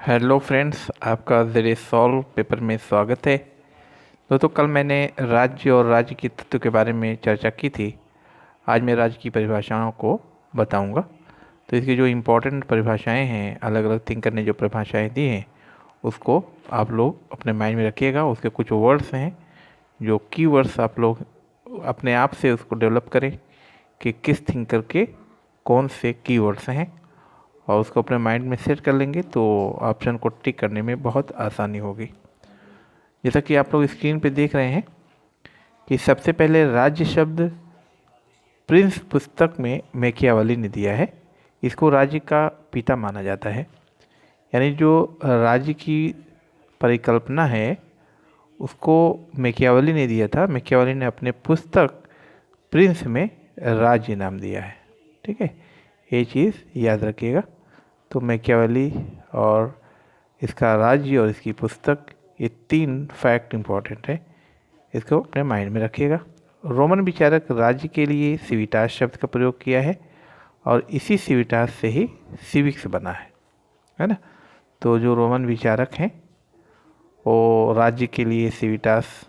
Hello friends, आपका ज़रिए solve paper में स्वागत है। दोस्तों, कल मैंने राज्य और राज्य के तत्व के बारे में चर्चा की थी। आज मैं राज्य की परिभाषाओं को बताऊंगा। तो इसकी जो इम्पोर्टेंट परिभाषाएं हैं, अलग अलग थिंकर ने जो परिभाषाएं दी हैं, उसको आप लोग अपने माइंड में रखिएगा। उसके कुछ वर्ड्स हैं जो की वर्ड्स आप लोग अपने आप से उसको डेवलप करें कि किस थिंकर के कौन से की वर्ड्स हैं, और उसको अपने माइंड में सेट कर लेंगे तो ऑप्शन को टिक करने में बहुत आसानी होगी। जैसा कि आप लोग स्क्रीन पे देख रहे हैं कि सबसे पहले राज्य शब्द प्रिंस पुस्तक में मैकियावेली ने दिया है। इसको राज्य का पिता माना जाता है। यानी जो राज्य की परिकल्पना है उसको मैकियावेली ने दिया था। मैकियावेली ने अपने पुस्तक प्रिंस में राज्य नाम दिया है। ठीक है, ये चीज़ याद रखिएगा। तो मैकियावेली और इसका राज्य और इसकी पुस्तक, ये तीन फैक्ट इम्पॉर्टेंट है, इसको अपने माइंड में रखिएगा। रोमन विचारक राज्य के लिए सिविटास शब्द का प्रयोग किया है और इसी सिविटास से ही सिविक्स बना है ना। तो जो रोमन विचारक हैं वो राज्य के लिए सिविटास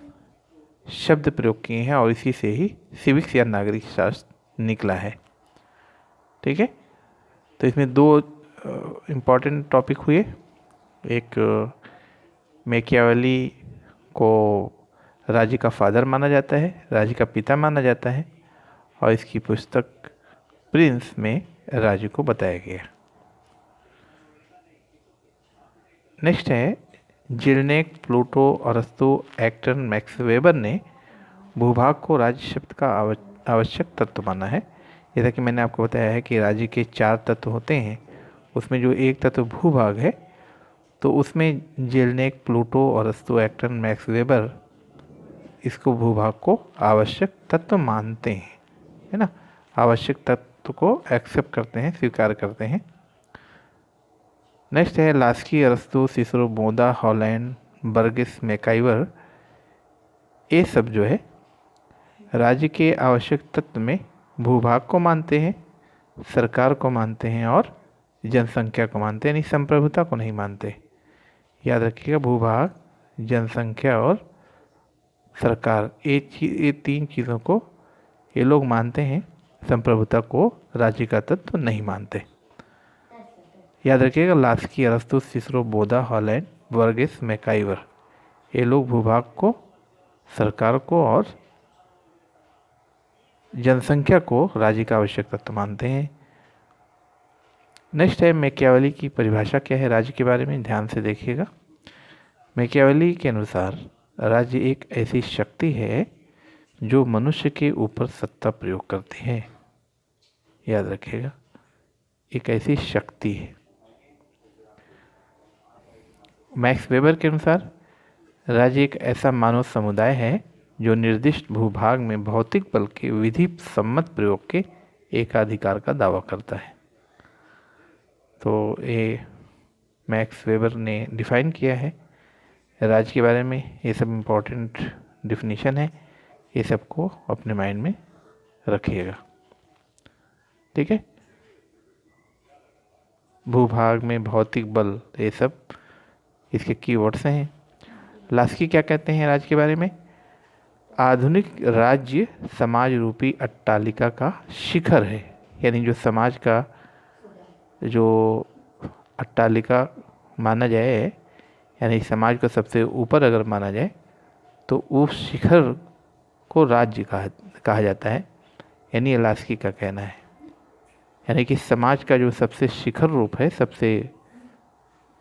शब्द प्रयोग किए हैं और इसी से ही सिविक्स या नागरिक शास्त्र निकला है। ठीक है, तो इसमें दो इम्पॉर्टेंट टॉपिक हुए। एक, मैकियावेली को राज्य का फादर माना जाता है, राज्य का पिता माना जाता है, और इसकी पुस्तक प्रिंस में राज्य को बताया गया। नेक्स्ट है, जिलनेक, प्लूटो, अरस्तु, एक्टन, मैक्स वेबर ने भूभाग को राज्य शब्द का आवश्यक तत्व माना है। जैसा कि मैंने आपको बताया है कि राज्य के 4 तत्व होते हैं, उसमें जो एक तत्व भूभाग है, तो उसमें जेलनेक, प्लूटो, अरस्तु, एक्टन, मैक्स वेबर इसको भूभाग को आवश्यक तत्व मानते हैं, है ना। आवश्यक तत्व को एक्सेप्ट करते हैं, स्वीकार करते हैं। नेक्स्ट है लास्की, अरस्तु, सिसरो, बोदा, हॉलैंड, बर्गिस, मैकाइवर, ये सब जो है राज्य के आवश्यक तत्व में भूभाग को मानते हैं, सरकार को मानते हैं और जनसंख्या को मानते हैं, यानी संप्रभुता को नहीं मानते। याद रखिएगा, भूभाग, जनसंख्या और सरकार, ये 3 चीज़ों को ये लोग मानते हैं, संप्रभुता को राज्य का तत्व नहीं मानते। याद रखिएगा, लास्की, अरस्तु, सिसरो, बोदा, हॉलैंड, बर्गिस, मैकाइवर, ये लोग भूभाग को, सरकार को और जनसंख्या को राज्य का आवश्यक तत्व मानते हैं। नेक्स्ट है, मैकियावेली की परिभाषा क्या है राज्य के बारे में, ध्यान से देखिएगा। मैकियावेली के अनुसार राज्य एक ऐसी शक्ति है जो मनुष्य के ऊपर सत्ता प्रयोग करती है। याद रखिएगा, एक ऐसी शक्ति है। मैक्स वेबर के अनुसार राज्य एक ऐसा मानव समुदाय है जो निर्दिष्ट भूभाग में भौतिक बल के विधि सम्मत प्रयोग के एकाधिकार का दावा करता है। तो ये मैक्स वेबर ने डिफाइन किया है राज्य के बारे में। ये सब इम्पोर्टेंट डिफिनीशन है, ये सबको अपने माइंड में रखिएगा। ठीक है, भूभाग में भौतिक बल, ये सब इसके कीवर्ड्स हैं। लास्की क्या कहते हैं राज्य के बारे में, आधुनिक राज्य समाज रूपी अट्टालिका का शिखर है। यानी जो समाज का जो अट्टालिका माना जाए, यानी समाज को सबसे ऊपर अगर माना जाए तो उस शिखर को राज्य कहा जाता है। यानी लास्की का कहना है, यानी कि समाज का जो सबसे शिखर रूप है, सबसे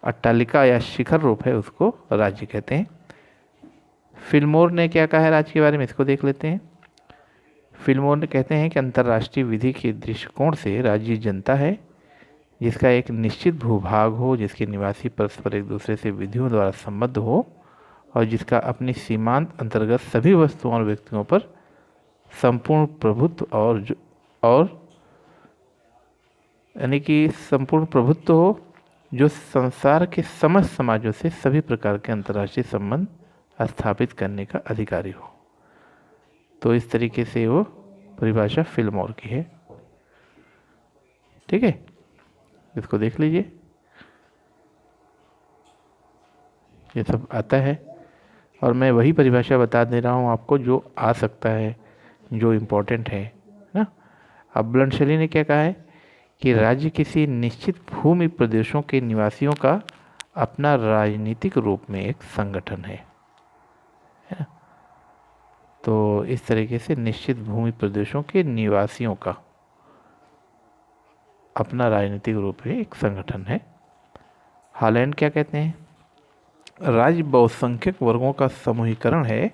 अट्टालिका या शिखर रूप है, उसको राज्य कहते हैं। फिल्मोर ने क्या कहा है राज्य के बारे में, इसको देख लेते हैं। फिल्मोर ने कहते हैं कि अंतर्राष्ट्रीय विधि के दृष्टिकोण से राज्य जनता है जिसका एक निश्चित भूभाग हो, जिसके निवासी परस्पर एक दूसरे से विधियों द्वारा संबद्ध हो और जिसका अपनी सीमांत अंतर्गत सभी वस्तुओं और व्यक्तियों पर संपूर्ण प्रभुत्व और यानी कि संपूर्ण प्रभुत्व हो, जो संसार के समस्त समाजों से सभी प्रकार के अंतर्राष्ट्रीय संबंध स्थापित करने का अधिकारी हो। तो इस तरीके से वो परिभाषा फिल्मोर की है। ठीक है, इसको देख लीजिए। ये सब आता है और मैं वही परिभाषा बता दे रहा हूँ आपको जो आ सकता है, जो इम्पोर्टेंट है ना। अब ब्लंट शैली ने क्या कहा है कि राज्य किसी निश्चित भूमि प्रदेशों के निवासियों का अपना राजनीतिक रूप में एक संगठन है ना। तो इस तरीके से निश्चित भूमि प्रदेशों के निवासियों का अपना राजनीतिक रूप में एक संगठन है। हॉलैंड क्या कहते हैं, राज्य बहुसंख्यक वर्गों का समूहीकरण है।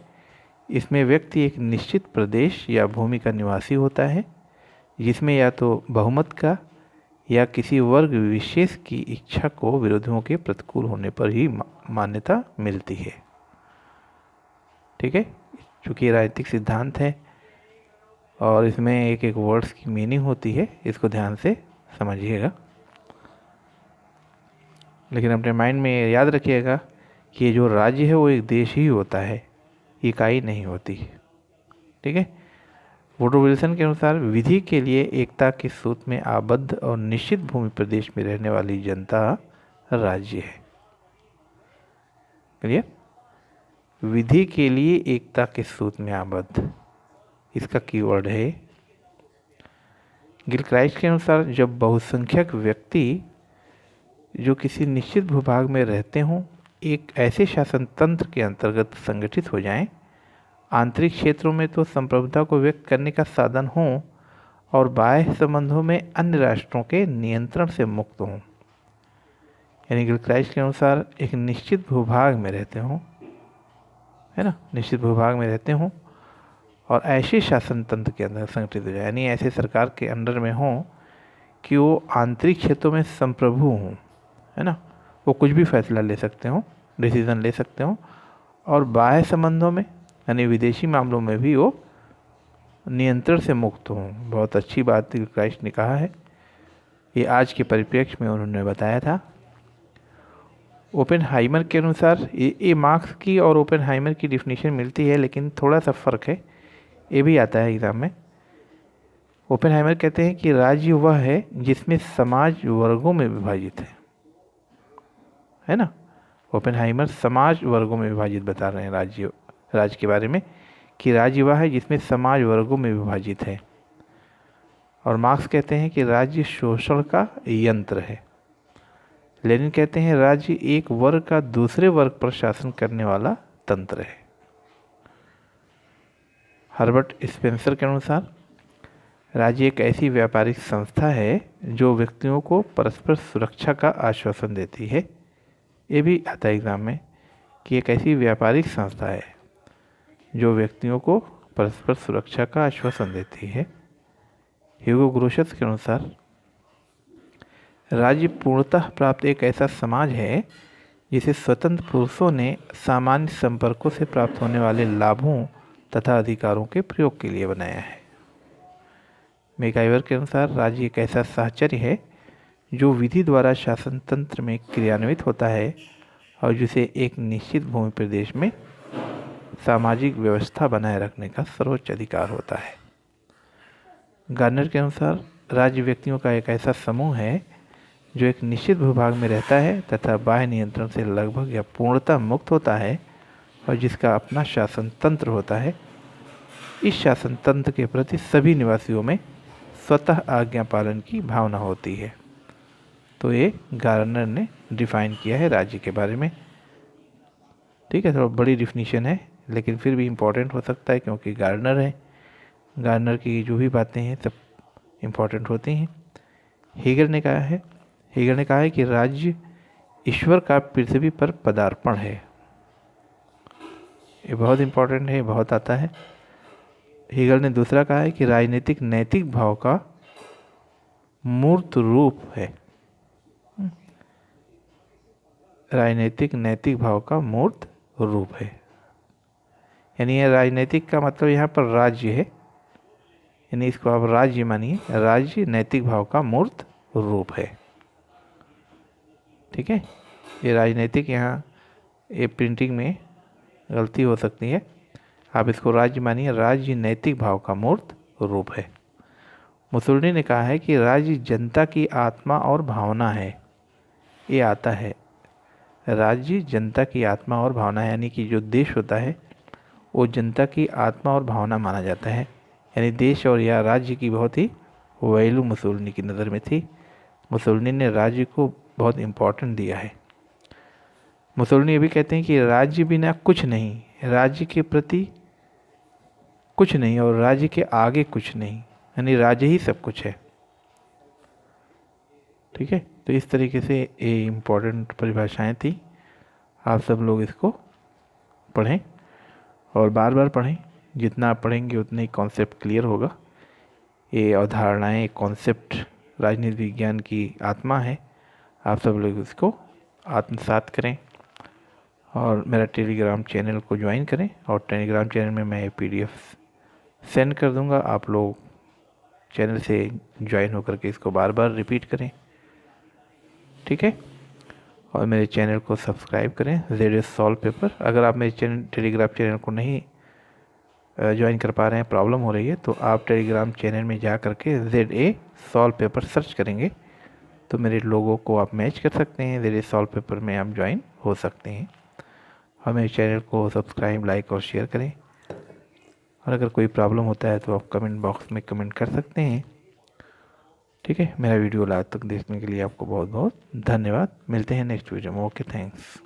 इसमें व्यक्ति एक निश्चित प्रदेश या भूमि का निवासी होता है जिसमें या तो बहुमत का या किसी वर्ग विशेष की इच्छा को विरोधियों के प्रतिकूल होने पर ही मान्यता मिलती है। ठीक है, चूँकि ये राजनीतिक सिद्धांत है और इसमें एक एक वर्ड्स की मीनिंग होती है, इसको ध्यान से समझिएगा। लेकिन अपने माइंड में याद रखिएगा कि ये जो राज्य है वो एक देश ही होता है, इकाई नहीं होती। ठीक है, वुडरो विल्सन के अनुसार विधि के लिए एकता के सूत्र में आबद्ध और निश्चित भूमि प्रदेश में रहने वाली जनता राज्य है। क्लियर, विधि के लिए एकता के सूत्र में आबद्ध, इसका कीवर्ड है। गिलक्राइस्ट के अनुसार जब बहुसंख्यक व्यक्ति जो किसी निश्चित भूभाग में रहते हों एक ऐसे शासन तंत्र के अंतर्गत संगठित हो जाएं, आंतरिक क्षेत्रों में तो संप्रभुता को व्यक्त करने का साधन हो और बाह्य संबंधों में अन्य राष्ट्रों के नियंत्रण से मुक्त हों। यानी गिलक्राइस्ट के अनुसार एक निश्चित भूभाग में रहते हों, है ना, निश्चित भूभाग में रहते हों और ऐसे शासन तंत्र के अंदर संगठित हो जाए, यानी ऐसे सरकार के अंडर में हों कि वो आंतरिक क्षेत्रों में संप्रभु हों, है ना, वो कुछ भी फैसला ले सकते हों, डिसीज़न ले सकते हों और बाह्य संबंधों में यानी विदेशी मामलों में भी वो नियंत्रण से मुक्त हों। बहुत अच्छी बात क्राइस्ट ने कहा है, ये आज के परिप्रेक्ष्य में उन्होंने बताया था। ओपेनहाइमर के अनुसार ये मार्क्स की और ओपेनहाइमर की डिफिनीशन मिलती है लेकिन थोड़ा सा फ़र्क है, ये भी आता है एग्ज़ाम में। ओपेनहाइमर कहते हैं कि राज्य वह है जिसमें समाज वर्गों में विभाजित है ना। ओपेनहाइमर समाज वर्गों में विभाजित बता रहे हैं राज्य के बारे में कि राज्य वह है जिसमें समाज वर्गों में विभाजित है। और मार्क्स कहते हैं कि राज्य शोषण का यंत्र है। लेनिन कहते हैं राज्य एक वर्ग का दूसरे वर्ग पर शासन करने वाला तंत्र है। हर्बर्ट स्पेंसर के अनुसार राज्य एक ऐसी व्यापारिक संस्था है जो व्यक्तियों को परस्पर सुरक्षा का आश्वासन देती है। ये भी आता है एग्जाम में कि एक ऐसी व्यापारिक संस्था है जो व्यक्तियों को परस्पर सुरक्षा का आश्वासन देती है। ह्यूगो ग्रोशस के अनुसार राज्य पूर्णतः प्राप्त एक ऐसा समाज है जिसे स्वतंत्र पुरुषों ने सामान्य संपर्कों से प्राप्त होने वाले लाभों तथा अधिकारों के प्रयोग के लिए बनाया है। मैकाइवर के अनुसार राज्य एक ऐसा साहचर्य है जो विधि द्वारा शासन तंत्र में क्रियान्वित होता है और जिसे एक निश्चित भूमि प्रदेश में सामाजिक व्यवस्था बनाए रखने का सर्वोच्च अधिकार होता है। गार्नर के अनुसार राज्य व्यक्तियों का एक ऐसा समूह है जो एक निश्चित भूभाग में रहता है तथा बाह्य नियंत्रण से लगभग या पूर्णतः मुक्त होता है और जिसका अपना शासन तंत्र होता है। इस शासन तंत्र के प्रति सभी निवासियों में स्वतः आज्ञा पालन की भावना होती है। तो ये गार्नर ने डिफाइन किया है राज्य के बारे में। ठीक है, थोड़ा बड़ी डिफिनीशन है लेकिन फिर भी इम्पोर्टेंट हो सकता है क्योंकि गार्नर है। गार्नर की जो भी बातें हैं सब इम्पोर्टेंट होती हैं। हीगर ने कहा है कि राज्य ईश्वर का पृथ्वी पर पदार्पण है। ये बहुत इम्पोर्टेंट है, बहुत आता है। हीगल ने दूसरा कहा है कि राजनीतिक नैतिक भाव का मूर्त रूप है। राजनीतिक नैतिक भाव का मूर्त रूप है, यानी यह राजनीतिक का मतलब यहाँ पर राज्य है, यानी इसको आप राज्य मानिए। राज्य नैतिक भाव का मूर्त रूप है। ठीक है, ये राजनीतिक, यहाँ ये प्रिंटिंग में गलती हो सकती है, आप इसको राज्य मानिए। राज्य नैतिक भाव का मूर्त रूप है। मुसोलिनी ने कहा है कि राज्य जनता की आत्मा और भावना है। ये आता है राज्य जनता की आत्मा और भावना है, यानी कि जो देश होता है वो जनता की आत्मा और भावना माना जाता है। यानी देश और या राज्य की बहुत ही वैल्यू मुसोलिनी की नज़र में थी। मुसोलिनी ने राज्य को बहुत इम्पोर्टेंट दिया है। मुसोलिनी ये भी कहते हैं कि राज्य बिना कुछ नहीं, राज्य के प्रति कुछ नहीं और राज्य के आगे कुछ नहीं, यानी राज्य ही सब कुछ है। ठीक है, तो इस तरीके से ये इम्पोर्टेंट परिभाषाएं थी। आप सब लोग इसको पढ़ें और बार बार पढ़ें। जितना आप पढ़ेंगे उतना ही कॉन्सेप्ट क्लियर होगा। ये अवधारणाएं, कॉन्सेप्ट राजनीति विज्ञान की आत्मा है। आप सब लोग इसको आत्मसात करें और मेरा टेलीग्राम चैनल को ज्वाइन करें। और टेलीग्राम चैनल में मैं PDF सेंड कर दूंगा। आप लोग चैनल से ज्वाइन होकर के इसको बार बार रिपीट करें। ठीक है, और मेरे चैनल को सब्सक्राइब करें ZA सॉल्व पेपर। अगर आप मेरे टेलीग्राम चैनल को नहीं ज्वाइन कर पा रहे हैं, प्रॉब्लम हो रही है, तो आप टेलीग्राम चैनल में जा कर के ZA सॉल्व पेपर सर्च करेंगे तो मेरे लोगों को आप मैच कर सकते हैं। ZA सॉल्व पेपर में आप ज्वाइन हो सकते हैं। और मेरे चैनल को सब्सक्राइब, लाइक और शेयर करें। और अगर कोई प्रॉब्लम होता है तो आप कमेंट बॉक्स में कमेंट कर सकते हैं। ठीक है, मेरा वीडियो लास्ट तक देखने के लिए आपको बहुत बहुत धन्यवाद। मिलते हैं नेक्स्ट वीडियो में। Okay, thanks.